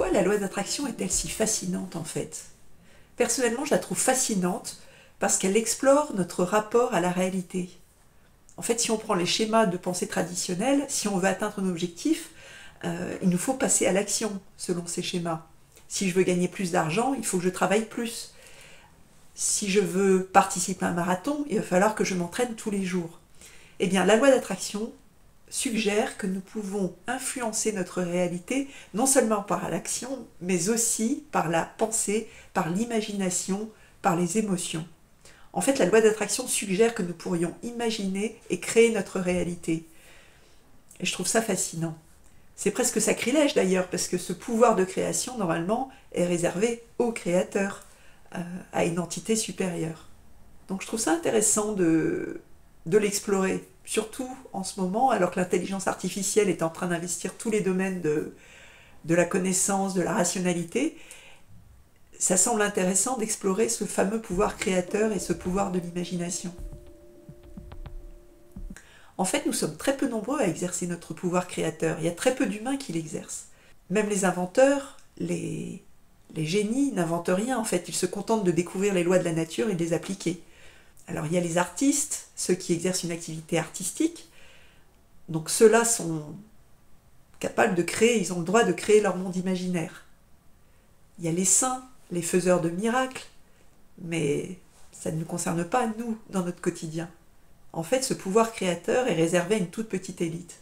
Pourquoi la loi d'attraction est-elle si fascinante en fait? Personnellement, je la trouve fascinante parce qu'elle explore notre rapport à la réalité. En fait, si on prend les schémas de pensée traditionnels, si on veut atteindre un objectif, il nous faut passer à l'action selon ces schémas. Si je veux gagner plus d'argent, il faut que je travaille plus. Si je veux participer à un marathon, il va falloir que je m'entraîne tous les jours. Eh bien, la loi d'attraction suggère que nous pouvons influencer notre réalité, non seulement par l'action, mais aussi par la pensée, par l'imagination, par les émotions. En fait, la loi d'attraction suggère que nous pourrions imaginer et créer notre réalité. Et je trouve ça fascinant. C'est presque sacrilège d'ailleurs, parce que ce pouvoir de création, normalement, est réservé au créateur, à une entité supérieure. Donc je trouve ça intéressant de l'explorer, surtout en ce moment, alors que l'intelligence artificielle est en train d'investir tous les domaines de la connaissance, de la rationalité. Ça semble intéressant d'explorer ce fameux pouvoir créateur et ce pouvoir de l'imagination. En fait, nous sommes très peu nombreux à exercer notre pouvoir créateur. Il y a très peu d'humains qui l'exercent. Même les inventeurs, les génies n'inventent rien en fait. Ils se contentent de découvrir les lois de la nature et de les appliquer. Alors il y a les artistes, ceux qui exercent une activité artistique. Donc ceux-là sont capables de créer, ils ont le droit de créer leur monde imaginaire. Il y a les saints, les faiseurs de miracles, mais ça ne nous concerne pas, nous, dans notre quotidien. En fait, ce pouvoir créateur est réservé à une toute petite élite.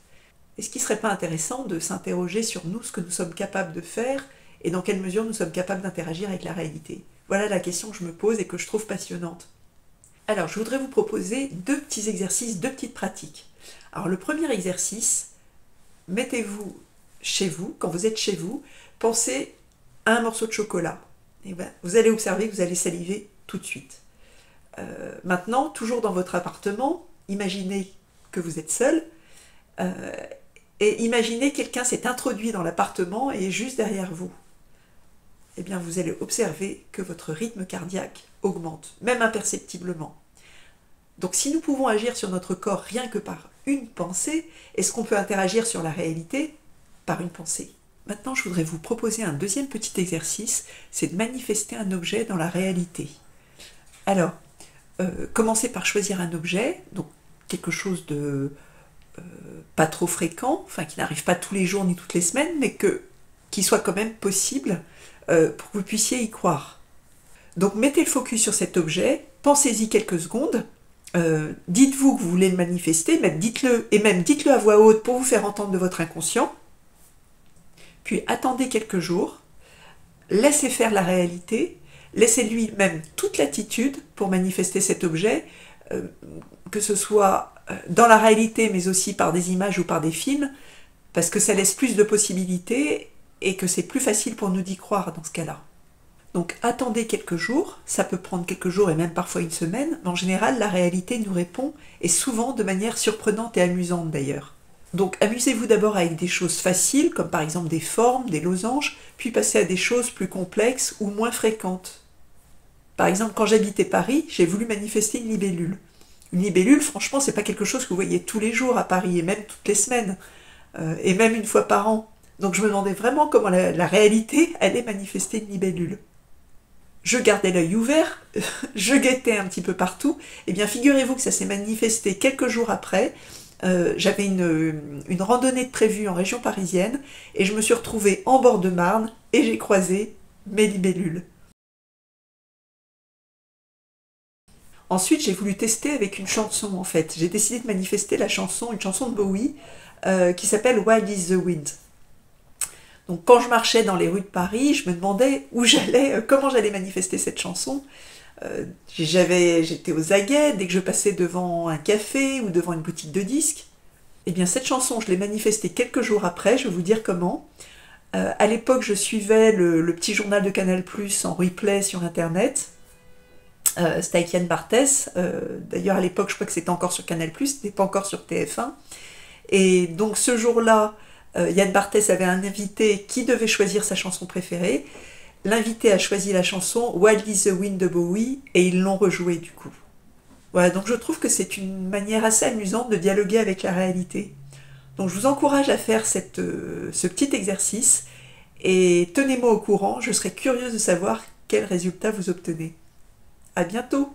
Est-ce qu'il ne serait pas intéressant de s'interroger sur nous, ce que nous sommes capables de faire, et dans quelle mesure nous sommes capables d'interagir avec la réalité? Voilà la question que je me pose et que je trouve passionnante. Alors, je voudrais vous proposer deux petits exercices, deux petites pratiques. Alors, le premier exercice, mettez-vous chez vous, quand vous êtes chez vous, pensez à un morceau de chocolat. Et ben, vous allez observer que vous allez saliver tout de suite. Maintenant, toujours dans votre appartement, imaginez que vous êtes seul et imaginez quelqu'un s'est introduit dans l'appartement et est juste derrière vous. Eh bien, vous allez observer que votre rythme cardiaque augmente, même imperceptiblement. Donc, si nous pouvons agir sur notre corps rien que par une pensée, est-ce qu'on peut interagir sur la réalité par une pensée? Maintenant, je voudrais vous proposer un deuxième petit exercice, c'est de manifester un objet dans la réalité. Alors, commencez par choisir un objet, donc quelque chose de pas trop fréquent, enfin qui n'arrive pas tous les jours ni toutes les semaines, mais qui soit quand même possible pour que vous puissiez y croire. Donc mettez le focus sur cet objet, pensez-y quelques secondes, dites-vous que vous voulez le manifester, dites-le à voix haute pour vous faire entendre de votre inconscient, puis attendez quelques jours, laissez faire la réalité, laissez-lui même toute latitude pour manifester cet objet, que ce soit dans la réalité, mais aussi par des images ou par des films, parce que ça laisse plus de possibilités et que c'est plus facile pour nous d'y croire dans ce cas-là. Donc attendez quelques jours, ça peut prendre quelques jours et même parfois une semaine, mais en général la réalité nous répond, et souvent de manière surprenante et amusante d'ailleurs. Donc amusez-vous d'abord avec des choses faciles, comme par exemple des formes, des losanges, puis passez à des choses plus complexes ou moins fréquentes. Par exemple, quand j'habitais Paris, j'ai voulu manifester une libellule. Une libellule, franchement, c'est pas quelque chose que vous voyez tous les jours à Paris, et même toutes les semaines, et même une fois par an. Donc je me demandais vraiment comment la réalité allait manifester une libellule. Je gardais l'œil ouvert, je guettais un petit peu partout, et bien figurez-vous que ça s'est manifesté quelques jours après. J'avais une randonnée de prévue en région parisienne, et je me suis retrouvée en bord de Marne, et j'ai croisé mes libellules. Ensuite, j'ai voulu tester avec une chanson, en fait. J'ai décidé de manifester une chanson de Bowie, qui s'appelle Wild is the Wind. Donc, quand je marchais dans les rues de Paris, je me demandais où j'allais, comment j'allais manifester cette chanson. J'étais aux aguets dès que je passais devant un café ou devant une boutique de disques. Eh bien, cette chanson, je l'ai manifestée quelques jours après, je vais vous dire comment. À l'époque, je suivais le petit journal de Canal+, en replay sur Internet. C'était avec Yann Barthès. D'ailleurs, à l'époque, je crois que c'était encore sur Canal+, c'était pas encore sur TF1. Et donc, ce jour-là, Yann Barthès avait un invité qui devait choisir sa chanson préférée. L'invité a choisi la chanson Wild is the Wind de Bowie et ils l'ont rejouée du coup. Voilà, donc je trouve que c'est une manière assez amusante de dialoguer avec la réalité. Donc je vous encourage à faire ce petit exercice Et tenez-moi au courant, je serais curieuse de savoir quels résultats vous obtenez. À bientôt!